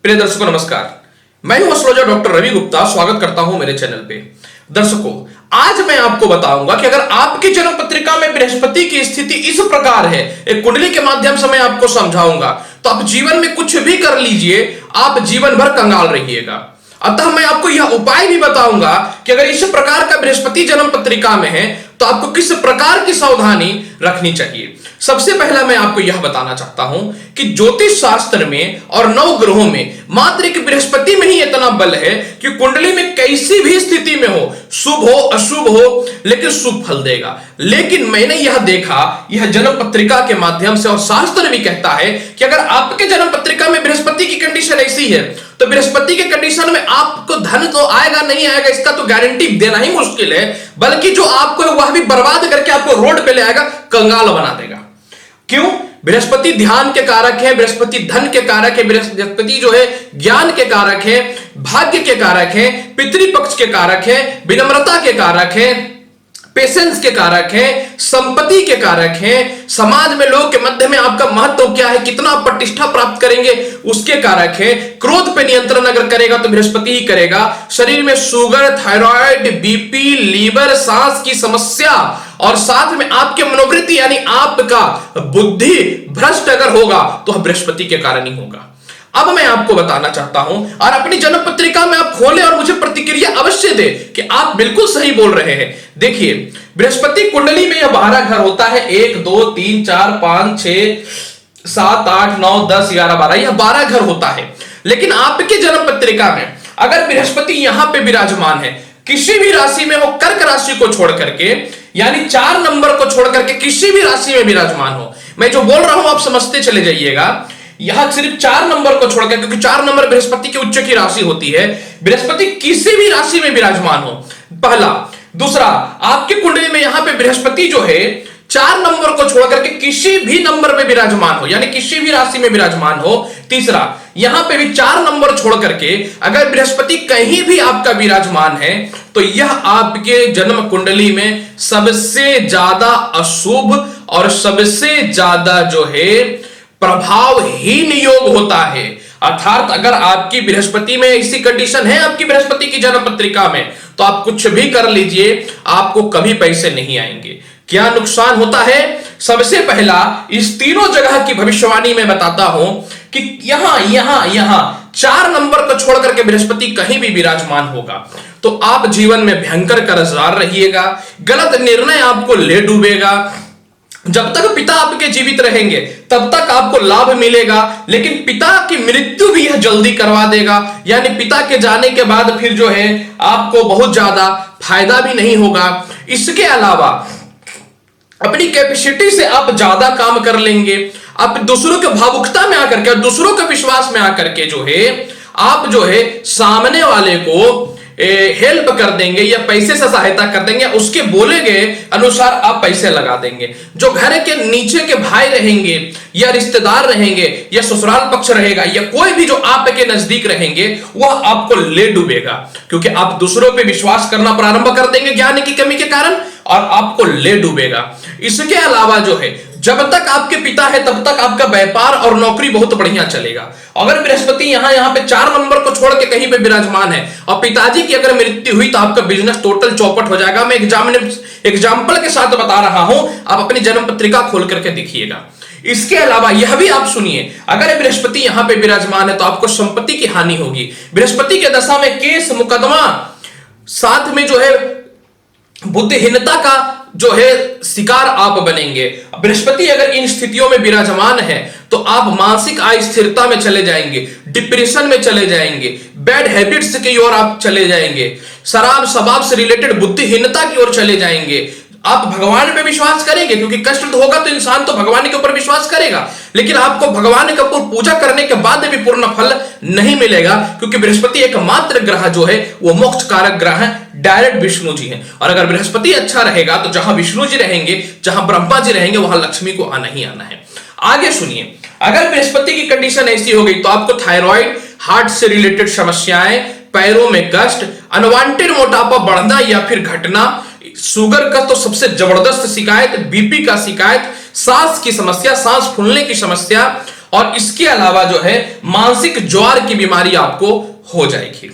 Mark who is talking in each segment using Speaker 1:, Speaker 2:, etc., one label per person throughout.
Speaker 1: प्रिय दर्शकों नमस्कार, मैं हूं एस्ट्रोलॉजर डॉक्टर रवि गुप्ता। स्वागत करता हूं मेरे चैनल पे। दर्शकों, आज मैं आपको बताऊंगा कि अगर आपकी जन्म पत्रिका में बृहस्पति की स्थिति इस प्रकार है, एक कुंडली के माध्यम से मैं आपको समझाऊंगा, तो आप जीवन में कुछ भी कर लीजिए, आप जीवन भर कंगाल रहिएगा। अतः मैं आपको यह उपाय भी बताऊंगा कि अगर इस प्रकार का बृहस्पति जन्म पत्रिका में है तो आपको किस प्रकार की सावधानी रखनी चाहिए। सबसे पहला मैं आपको यह बताना चाहता हूं कि ज्योतिष शास्त्र में और नौ ग्रहों में मात्र एक बृहस्पति में ही इतना बल है कि कुंडली में कैसी भी स्थिति में हो, शुभ हो अशुभ हो, लेकिन शुभ फल देगा। लेकिन मैंने यह देखा, यह जन्म पत्रिका के माध्यम से, और शास्त्र भी कहता है कि अगर आपके जन्म पत्रिका में बृहस्पति की कंडीशन ऐसी है तो बृहस्पति के कंडीशन में आपको धन तो आएगा नहीं आएगा इसका तो गारंटी देना ही मुश्किल है, बल्कि जो आपको वह भी बर्बाद करके आपको रोड पे ले आएगा, कंगाल बना देगा। क्यों? बृहस्पति ध्यान के कारक है, बृहस्पति धन के कारक है, बृहस्पति जो है ज्ञान के कारक है, भाग्य के कारक है, पितृपक्ष के कारक है, विनम्रता के कारक है, पेशेंस के कारक है, संपत्ति के कारक है, समाज में लोगों के मध्य में आपका महत्व क्या है, कितना आप प्रतिष्ठा प्राप्त करेंगे उसके कारक है। क्रोध पे नियंत्रण अगर करेगा तो बृहस्पति ही करेगा। शरीर में शुगर, थायराइड, बीपी, लीवर, सांस की समस्या और साथ में आपके मनोवृत्ति यानी आपका बुद्धि भ्रष्ट अगर होगा तो बृहस्पति के कारण ही होगा। अब मैं आपको बताना चाहता हूं, और अपनी जन्म पत्रिका में आप खोलें और मुझे प्रतिक्रिया अवश्य दे कि आप बिल्कुल सही बोल रहे हैं। देखिए, बृहस्पति कुंडली में यह 12 घर होता है, 1 2 3 4 5 6 7 8 9 10 11 12, यह 12 घर होता है। लेकिन आपकी जन्म पत्रिका में अगर बृहस्पति यहां पे विराजमान है, किसी भी राशि में हो, कर्क राशि को छोड़ करके, यानी 4 नंबर को छोड़ करके किसी भी राशि में विराजमान हो, मैं जो बोल रहा हूं आप समझते चले जाइएगा। यहां सिर्फ 4 नंबर को छोड़कर, क्योंकि 4 नंबर बृहस्पति के उच्च की राशि होती है, बृहस्पति किसी भी राशि में विराजमान हो, पहला। दूसरा, आपकी कुंडली में यहां पे बृहस्पति जो है 4 नंबर को छोड़कर के किसी भी नंबर में विराजमान हो, यानी किसी भी राशि में विराजमान हो। तीसरा, यहां पे भी 4 नंबर छोड़ करके अगर बृहस्पति कहीं भी आपका विराजमान है तो यह आपके जन्म कुंडली में सबसे ज्यादा अशुभ और सबसे ज्यादा जो है प्रभावहीन योग होता है। अर्थात अगर आपकी बृहस्पति में ऐसी कंडीशन है आपकी बृहस्पति की जन्म पत्रिका में, तो आप कुछ भी कर लीजिए, आपको कभी पैसे नहीं आएंगे। क्या नुकसान होता है? सबसे पहला, इस तीनों जगह की भविष्यवाणी में बताता हूं कि यहां 4 नंबर को छोड़ करके बृहस्पति कहीं भी विराजमान होगा तो आप जीवन में भयंकर कर्जदार रहिएगा, गलत निर्णय आपको ले डूबेगा। जब तक पिता आपके जीवित रहेंगे तब तक आपको लाभ मिलेगा, लेकिन पिता की मृत्यु भी यह जल्दी करवा देगा, यानी पिता के जाने के बाद फिर जो है आपको बहुत ज्यादा फायदा भी नहीं होगा। इसके अलावा अपनी कैपेसिटी से आप ज्यादा काम कर लेंगे, आप दूसरों के भावुकता में आकर के, दूसरों के विश्वास में आकर के जो है आप जो है सामने वाले को हेल्प कर देंगे या पैसे से सहायता कर देंगे, उसके बोले गए अनुसार आप पैसे लगा देंगे। जो घर के नीचे के भाई रहेंगे या रिश्तेदार रहेंगे या ससुराल पक्ष रहेगा या कोई भी जो आपके नजदीक रहेंगे, वह आपको ले डूबेगा, क्योंकि आप दूसरों पे विश्वास करना प्रारंभ कर देंगे ज्ञान की कमी के कारण, और आपको ले डूबेगा। इसके अलावा जो है, जब तक आपके पिता है तब तक आपका व्यापार और नौकरी बहुत बढ़िया चलेगा। अगर बृहस्पति यहां पे 4 नंबर को छोड़ के कहीं पे विराजमान है और पिताजी की अगर मृत्यु हुई तो आपका बिजनेस टोटल चौपट हो जाएगा। मैं एग्जाम्पल के साथ बता रहा हूं, आप अपनी जन्म पत्रिका खोल करके देखिएगा। इसके अलावा यह भी आप सुनिए, अगर बृहस्पति यहां पे विराजमान है तो आपको संपत्ति की हानि होगी। बृहस्पति के दशा में केस मुकदमा, साथ में जो है बुद्धिहीनता का जो है शिकार आप बनेंगे। बृहस्पति अगर इन स्थितियों में विराजमान है तो आप मानसिक अस्थिरता में चले जाएंगे, डिप्रेशन में चले जाएंगे, बैड हैबिट्स की ओर आप चले जाएंगे, शराब शबाब से रिलेटेड बुद्धिहीनता की ओर चले जाएंगे। आप भगवान पे विश्वास करेंगे, क्योंकि कष्ट तो होगा तो इंसान तो भगवान के ऊपर विश्वास करेगा, लेकिन आपको भगवान के ऊपर पूजा करने के बाद भी पूर्ण फल नहीं मिलेगा, क्योंकि बृहस्पति एकमात्र ग्रह जो है वो मोक्ष कारक ग्रह है, डायरेक्ट विष्णु जी हैं। और अगर बृहस्पति अच्छा रहेगा तो जहां विष्णु जी रहेंगे, जहां ब्रह्मा जी रहेंगे, वहां लक्ष्मी को आना ही आना है। आगे सुनिए, अगर बृहस्पति की कंडीशन ऐसी हो गई तो आपको थायराइड, हार्ट से रिलेटेड समस्याएं, पैरों में कष्ट, अनवांटेड मोटापा बढ़ना या फिर घटना, शुगर का तो सबसे जबरदस्त शिकायत, बीपी का शिकायत, सांस की समस्या, सांस फूलने की समस्या, और इसके अलावा जो है मानसिक ज्वार की बीमारी आपको हो जाएगी,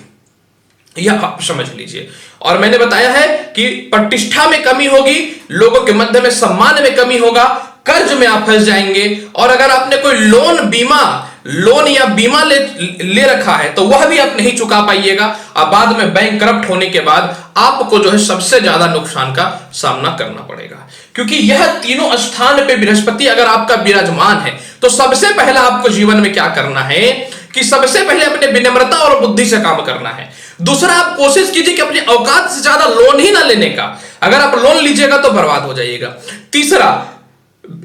Speaker 1: यह आप समझ लीजिए। और मैंने बताया है कि प्रतिष्ठा में कमी होगी, लोगों के मध्य में सम्मान में कमी होगा, कर्ज में आप फंस जाएंगे, और अगर आपने कोई लोन या बीमा ले रखा है तो वह भी आप नहीं चुका पाइएगा। अब बाद में बैंक करप्ट होने के बाद आपको जो है सबसे ज्यादा नुकसान का सामना करना पड़ेगा, क्योंकि यह तीनों स्थान पे बृहस्पति अगर आपका विराजमान है तो सबसे पहला आपको जीवन में क्या करना है कि सबसे पहले अपने विनम्रता और बुद्धि से काम करना है। दूसरा, आप कोशिश कीजिए कि अपनी औकात से ज्यादा लोन ही ना लेने का, अगर आप लोन लीजिएगा तो बर्बाद हो जाइएगा। तीसरा,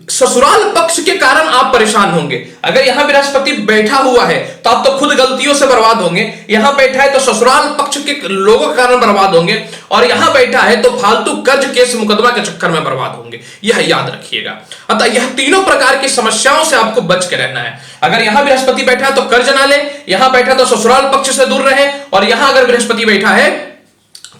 Speaker 1: ससुराल पक्ष के कारण आप परेशान होंगे। अगर यहां बृहस्पति बैठा हुआ है तो आप तो खुद गलतियों से बर्बाद होंगे, यहां बैठा है तो ससुराल पक्ष के लोगों के कारण बर्बाद होंगे, और यहां बैठा है तो फालतू कर्ज केस मुकदमा के चक्कर में बर्बाद होंगे, यह याद रखिएगा। अतः यह तीनों प्रकार की समस्याओं से आपको बच के रहना है। अगर यहां बृहस्पति बैठा है तो कर्ज ना ले, यहां बैठा तो ससुराल पक्ष से दूर रहे, और यहां अगर बृहस्पति बैठा है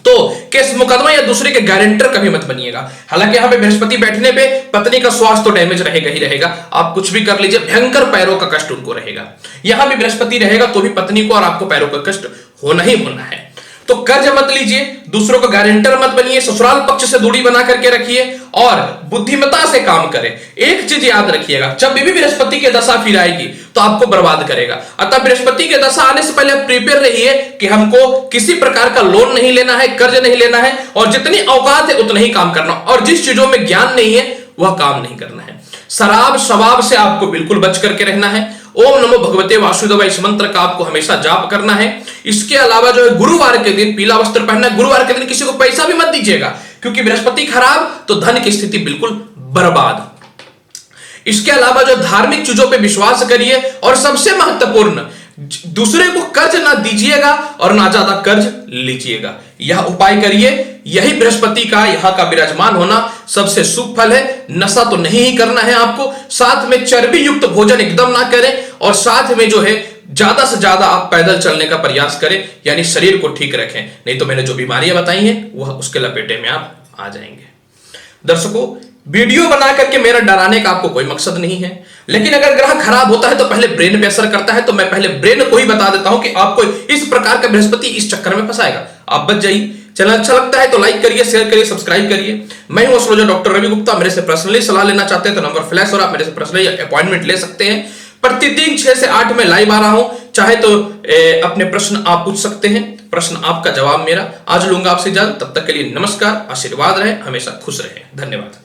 Speaker 1: तो केस मुकदमा या दूसरे के गारंटर कभी मत बनिएगा। हालांकि यहां पे बृहस्पति बैठने पे पत्नी का स्वास्थ्य तो डैमेज रहेगा ही रहेगा, आप कुछ भी कर लीजिए, भयंकर पैरों का कष्ट उनको रहेगा। यहां भी बृहस्पति रहेगा तो भी पत्नी को और आपको पैरों का कष्ट होना ही होना है। तो कर्ज मत लीजिए, दूसरों का गारंटर मत बनिए, ससुराल पक्ष से दूरी बना करके रखिए और बुद्धिमता से काम करें। एक चीज याद रखिएगा, जब भी बृहस्पति की दशा फिर आएगी तो आपको बर्बाद करेगा। अतः बृहस्पति की दशा आने से पहले प्रिपेयर रहिए कि हमको किसी प्रकार का लोन नहीं लेना है, कर्ज नहीं लेना है, और जितनी औकात है उतना ही काम करना, और जिस चीजों में ज्ञान नहीं है वह काम नहीं करना है। शराब शबाब से आपको बिल्कुल बच करके रहना है। ओम नमो भगवते वासुदेवाय इस मंत्र का आपको हमेशा जाप करना है। इसके अलावा जो है गुरुवार के दिन पीला वस्त्र पहनना है। गुरुवार के दिन किसी को पैसा भी मत दीजिएगा, क्योंकि बृहस्पति खराब तो धन की स्थिति बिल्कुल बर्बाद। इसके अलावा जो धार्मिक चीजों पे विश्वास करिए, और सबसे महत्वपूर्ण, दूसरे को कर्ज ना दीजिएगा और ना ज्यादा कर्ज लीजिएगा, यह उपाय करिए। यही बृहस्पति का यहां का विराजमान होना सबसे शुभ फल है। नशा तो नहीं ही करना है आपको, साथ में चर्बी युक्त भोजन एकदम ना करें, और साथ में जो है ज्यादा से ज्यादा आप पैदल चलने का प्रयास करें, यानी शरीर को ठीक रखें, नहीं तो मैंने जो बीमारियां बताई हैं वह उसके लपेटे में आप आ जाएंगे। दर्शकों, वीडियो बना करके मेरा डराने का आपको कोई मकसद नहीं है, लेकिन अगर ग्रह खराब होता है तो पहले ब्रेन पे असर करता है, तो मैं पहले ब्रेन को ही बता देता हूं कि आपको इस प्रकार का बृहस्पति इस चक्कर में फंसाएगा, आप बच जाइए। चैनल अच्छा लगता है तो लाइक करिए, शेयर करिए, सब्सक्राइब करिए। मैं हूं एस्ट्रोलॉजर डॉक्टर रवि गुप्ता। मेरे से पर्सनली सलाह लेना चाहते हैं तो नंबर फ्लैश और आप मेरे से पर्सनली अपॉइंटमेंट ले सकते हैं। प्रतिदिन 6 से 8 में लाइव आ रहा हूं, चाहे तो अपने प्रश्न आप पूछ सकते हैं, प्रश्न आपका जवाब मेरा। आज लूंगा आपसे इजाजत, तब तक के लिए नमस्कार, आशीर्वाद रहे, हमेशा खुश रहे, धन्यवाद।